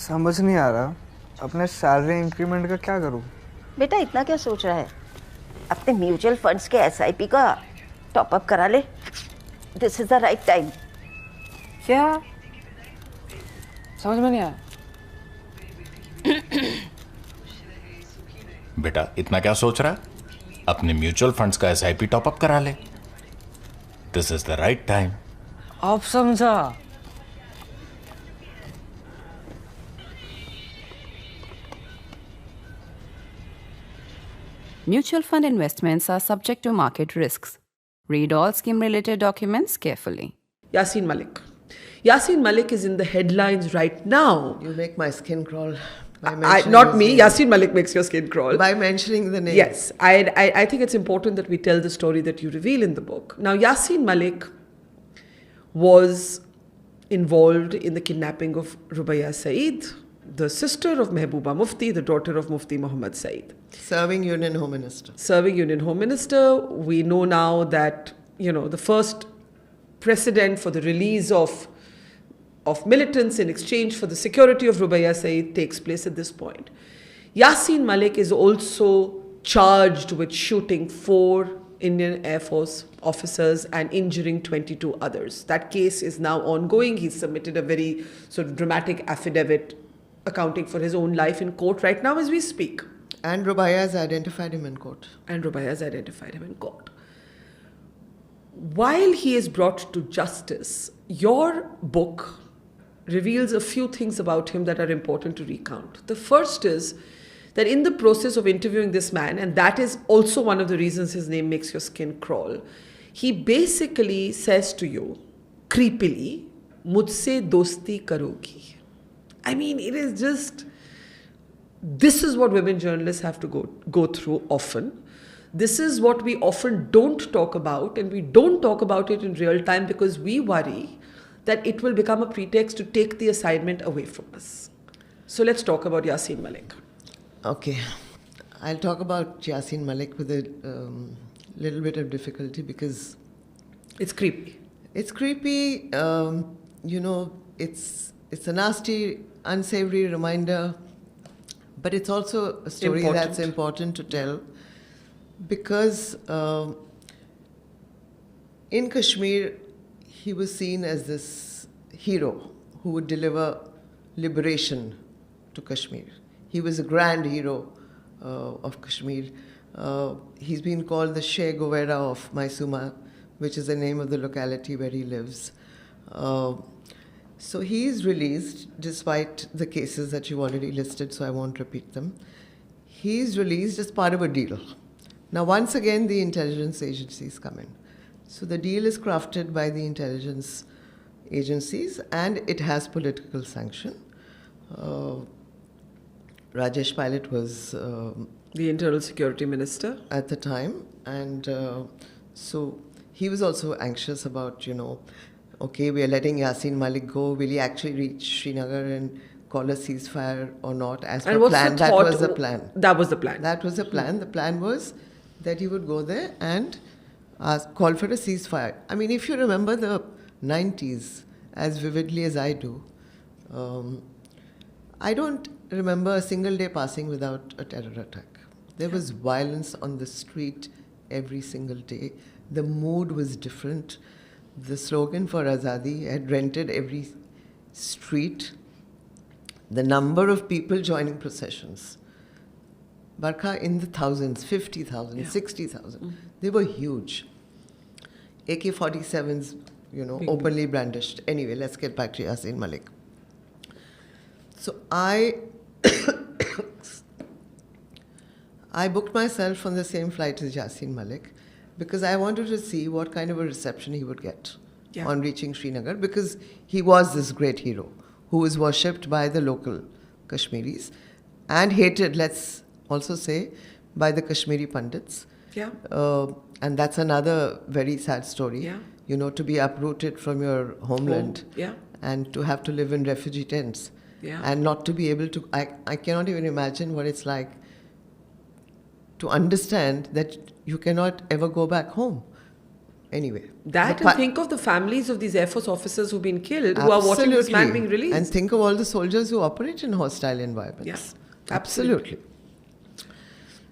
समझ नहीं आ रहा अपने सैलरी इंक्रीमेंट का क्या करूं। बेटा इतना क्या सोच रहा है, अपने म्यूचुअल फंड्स के एसआईपी का टॉप अप करा ले। This is the right time. क्या समझ में नहीं आया? बेटा इतना क्या सोच रहा है, अपने म्यूचुअल फंड्स का एसआईपी टॉप अप करा ले। This is the right time. आप समझा? Mutual fund investments are subject to market risks. Read all scheme-related documents carefully. Yasin Malik. Yasin Malik is in the headlines right now. You make my skin crawl. By Not mentioning me. his name. Yasin Malik makes your skin crawl. By mentioning the name. Yes. I think it's important that we tell the story that you reveal in the book. Now, Yasin Malik was involved in the kidnapping of Rubaiya Saeed, the sister of Mehbooba Mufti, the daughter of Mufti Muhammad Saeed. Serving Union Home Minister. Serving Union Home Minister. We know now that, the first precedent for the release of militants in exchange for the security of Rubaiya Saeed takes place at this point. Yasin Malik is also charged with shooting 4 Indian Air Force officers and injuring 22 others. That case is now ongoing. He's submitted a very sort of dramatic affidavit accounting for his own life in court right now as we speak. And Rubaiya has identified him in court. While he is brought to justice, your book reveals a few things about him that are important to recount. The first is that in the process of interviewing this man, and that is also one of the reasons his name makes your skin crawl, he basically says to you, creepily, "Mujhse dosti karogi." I mean, it is just, this is what women journalists have to go through often. This is what we often don't talk about, and we don't talk about it in real time because we worry that it will become a pretext to take the assignment away from us. So let's talk about Yasin Malik. Okay. I'll talk about Yasin Malik with a little bit of difficulty because It's creepy. it's creepy. It's a nasty, unsavory reminder, but it's also a story that's important to tell because in Kashmir, he was seen as this hero who would deliver liberation to Kashmir. He was a grand hero of Kashmir. He's been called the Che Guevara of Mysuma, which is the name of the locality where he lives. So he is released, despite the cases that you've already listed, so I won't repeat them. He is released as part of a deal. Now, once again, the intelligence agencies come in. So the deal is crafted by the intelligence agencies, and it has political sanction. Rajesh Pilot was The Internal Security Minister. at the time, and so he was also anxious about, okay, we are letting Yasin Malik go. Will he actually reach Srinagar and call a ceasefire or not? As per And what's plan, the that thought? was the plan. That was the plan. That was the plan. The plan was that he would go there and call for a ceasefire. I mean, if you remember the 90s as vividly as I do, I don't remember a single day passing without a terror attack. There was violence on the street every single day. The mood was different. The slogan for Azadi had rented every street. The number of people joining processions, Barkha, in the thousands, 50,000, 60,000. They were huge. AK-47s, openly brandished. Anyway, let's get back to Yasin Malik. So I booked myself on the same flight as Yasin Malik because I wanted to see what kind of a reception he would get on reaching Srinagar, because he was this great hero who was worshipped by the local Kashmiris and hated, let's also say, by the Kashmiri Pandits. Yeah. And that's another very sad story. Yeah. To be uprooted from your homeland Yeah. and to have to live in refugee tents. Yeah. And not to be able to, I cannot even imagine what it's like to understand that you cannot ever go back home. Anyway. That and think of the families of these Air Force officers who've been killed who are watching this man being released. And think of all the soldiers who operate in hostile environments. Yes, absolutely.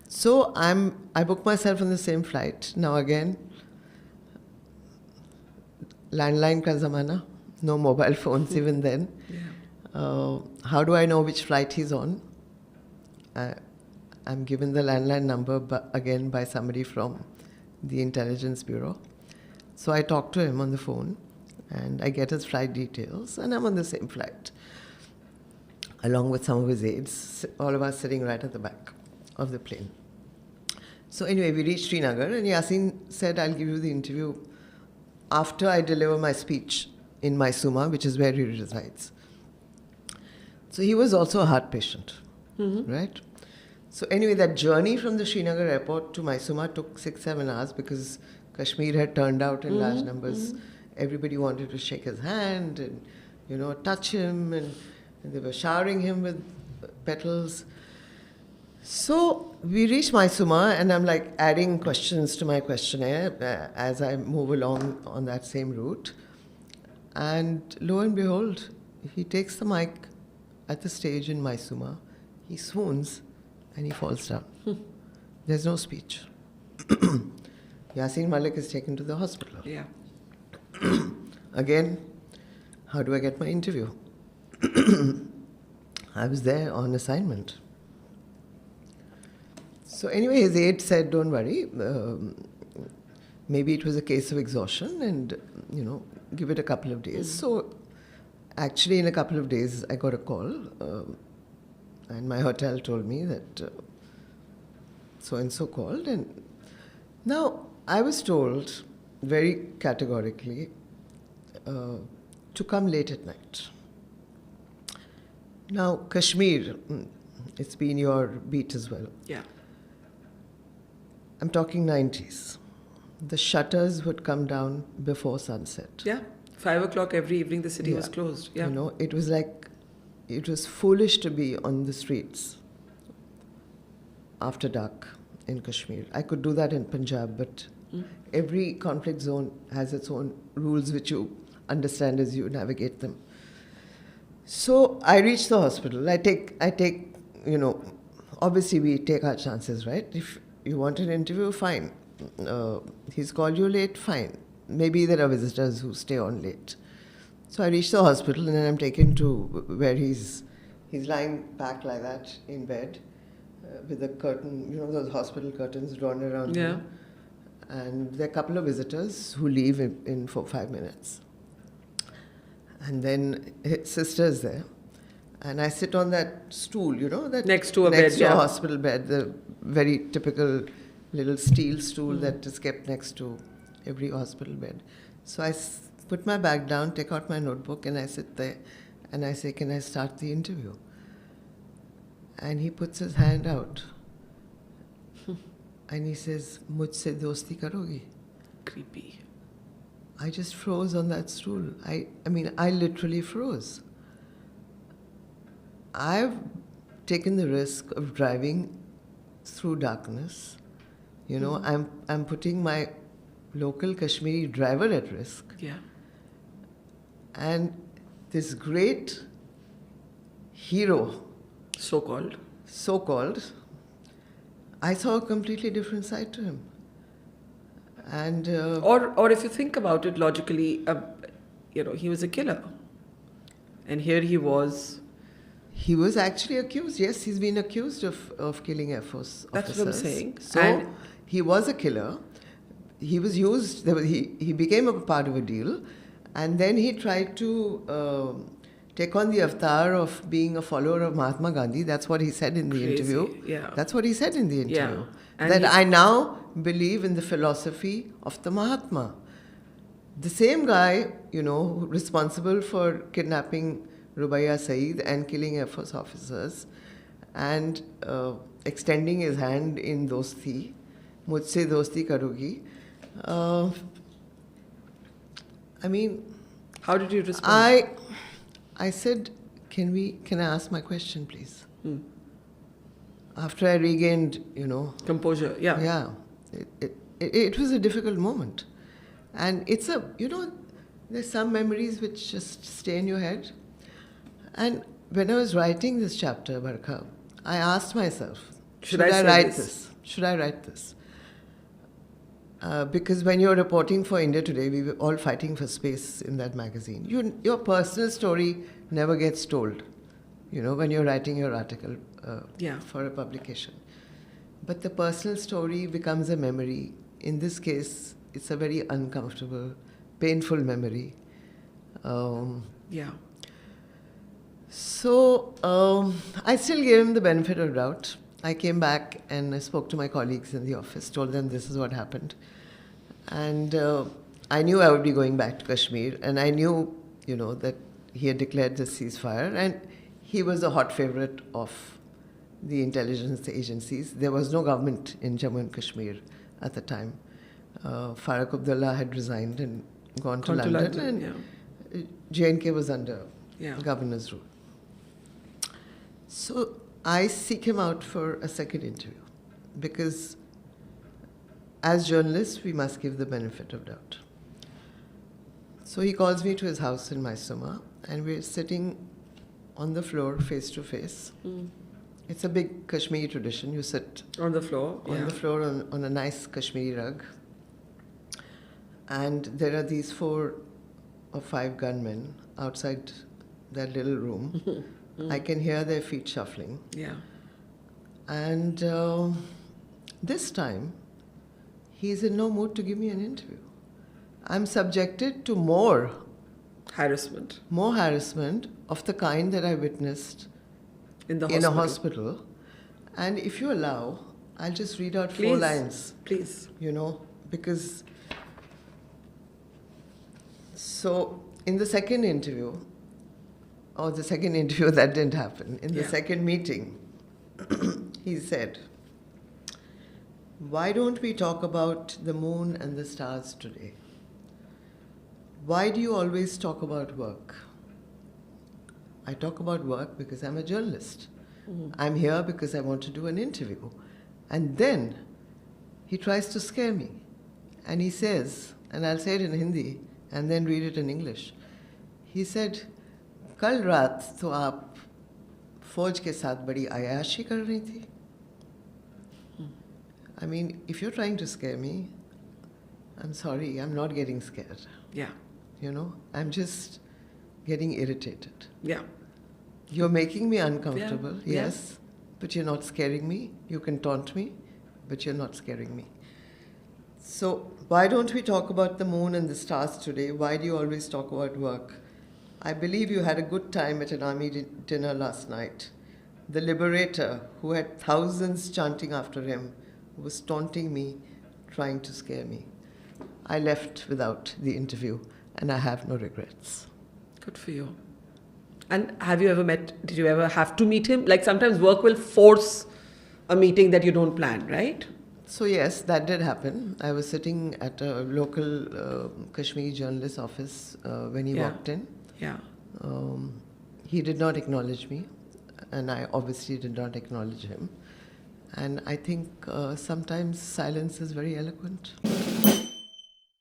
So I booked myself on the same flight. Now again, landline ka zamana, no mobile phones even then. Yeah. How do I know which flight he's on? I'm given the landline number again by somebody from the intelligence bureau. So I talk to him on the phone and I get his flight details and I'm on the same flight along with some of his aides, all of us sitting right at the back of the plane. So anyway, we reached Srinagar and Yasin said, I'll give you the interview after I deliver my speech in Mysuma, which is where he resides. So he was also a heart patient, right? So anyway, that journey from the Srinagar airport to Mysuma took 6-7 hours because Kashmir had turned out in large numbers. Everybody wanted to shake his hand and, touch him, and they were showering him with petals. So we reached Mysuma, and I'm like adding questions to my questionnaire as I move along on that same route. And lo and behold, he takes the mic at the stage in Mysuma, he swoons, and he falls down. There's no speech. Yasin Malik is taken to the hospital. Yeah. Again, how do I get my interview? I was there on assignment. So anyway, his aide said, don't worry, maybe it was a case of exhaustion and, give it a couple of days. So actually in a couple of days, I got a call and my hotel told me that so-and-so called. And now I was told very categorically to come late at night. Now, Kashmir, it's been your beat as well. Yeah. I'm talking 90s. The shutters would come down before sunset. Yeah. 5 o'clock every evening the city was closed. Yeah. It was like, it was foolish to be on the streets after dark in Kashmir. I could do that in Punjab, but every conflict zone has its own rules which you understand as you navigate them. So I reach the hospital. I take, obviously we take our chances, right? If you want an interview, fine. He's called you late, fine. Maybe there are visitors who stay on late. So I reach the hospital and then I'm taken to where he's lying back like that in bed with a curtain, those hospital curtains drawn around him. And there are a couple of visitors who leave in 4-5 minutes. And then his sister's there. And I sit on that stool, that next to a bed, a hospital bed, the very typical little steel stool that is kept next to every hospital bed. So I put my bag down, take out my notebook, and I sit there and I say, can I start the interview? And he puts his hand out and he says, Mujhse dosti karogi? Creepy. I just froze on that stool. I literally froze. I've taken the risk of driving through darkness. I'm putting my local Kashmiri driver at risk. Yeah. And this great hero, So-called, I saw a completely different side to him. And or if you think about it logically, he was a killer, and here he was. He was actually accused. Yes, he's been accused of killing Air Force officers. That's what I'm saying. So he was a killer. He was used. He became a part of a deal, and then he tried to take on the avatar of being a follower of Mahatma Gandhi. That's what he said in the interview. Yeah. That's what he said in the interview. Yeah. And that I now believe in the philosophy of the Mahatma. The same guy, responsible for kidnapping Rubaiya Saeed and killing Air Force officers and extending his hand in dosti, mujhse dosti karogi. How did you respond? I said, can I ask my question, please? After I regained, composure. Yeah. Yeah. It was a difficult moment. And it's there's some memories which just stay in your head. And when I was writing this chapter, Barkha, I asked myself, should I write this? Should I write this? Because when you're reporting for India Today, we were all fighting for space in that magazine. Your personal story never gets told, when you're writing your article for a publication. But the personal story becomes a memory. In this case, it's a very uncomfortable, painful memory. So I still gave him the benefit of doubt. I came back and I spoke to my colleagues in the office, told them this is what happened. And I knew I would be going back to Kashmir, and I knew, that he had declared the ceasefire, and he was a hot favorite of the intelligence agencies. There was no government in Jammu and Kashmir at the time. Farooq Abdullah had resigned and gone to London, and J&K was under governor's rule. So I seek him out for a second interview because as journalists, we must give the benefit of doubt. So he calls me to his house in Mysore, and we're sitting on the floor face to face. It's a big Kashmiri tradition. You sit on the floor on a nice Kashmiri rug. And there are these 4 or 5 gunmen outside that little room. I can hear their feet shuffling. And this time, he's in no mood to give me an interview. I'm subjected to more harassment of the kind that I witnessed in a hospital. And if you allow, I'll just read out 4 lines. Please. Because... So, in the second interview, that didn't happen. In the second meeting, he said, "Why don't we talk about the moon and the stars today? Why do you always talk about work?" I talk about work because I'm a journalist. I'm here because I want to do an interview. And then he tries to scare me. And he says, and I'll say it in Hindi and then read it in English. He said, "Kal raat to aap fauj ke saath badi ayashi kar rahi thi." I mean, if you're trying to scare me, I'm sorry, I'm not getting scared. I'm just getting irritated. You're making me uncomfortable, yes, but you're not scaring me. You can taunt me, but you're not scaring me. So why don't we talk about the moon and the stars today? Why do you always talk about work? I believe you had a good time at an army dinner last night. The liberator, who had thousands chanting after him, was taunting me, trying to scare me. I left without the interview, and I have no regrets. Good for you. And did you ever have to meet him? Like sometimes work will force a meeting that you don't plan, right? So yes, that did happen. I was sitting at a local Kashmiri journalist office when he walked in. He did not acknowledge me, and I obviously did not acknowledge him. And I think sometimes silence is very eloquent.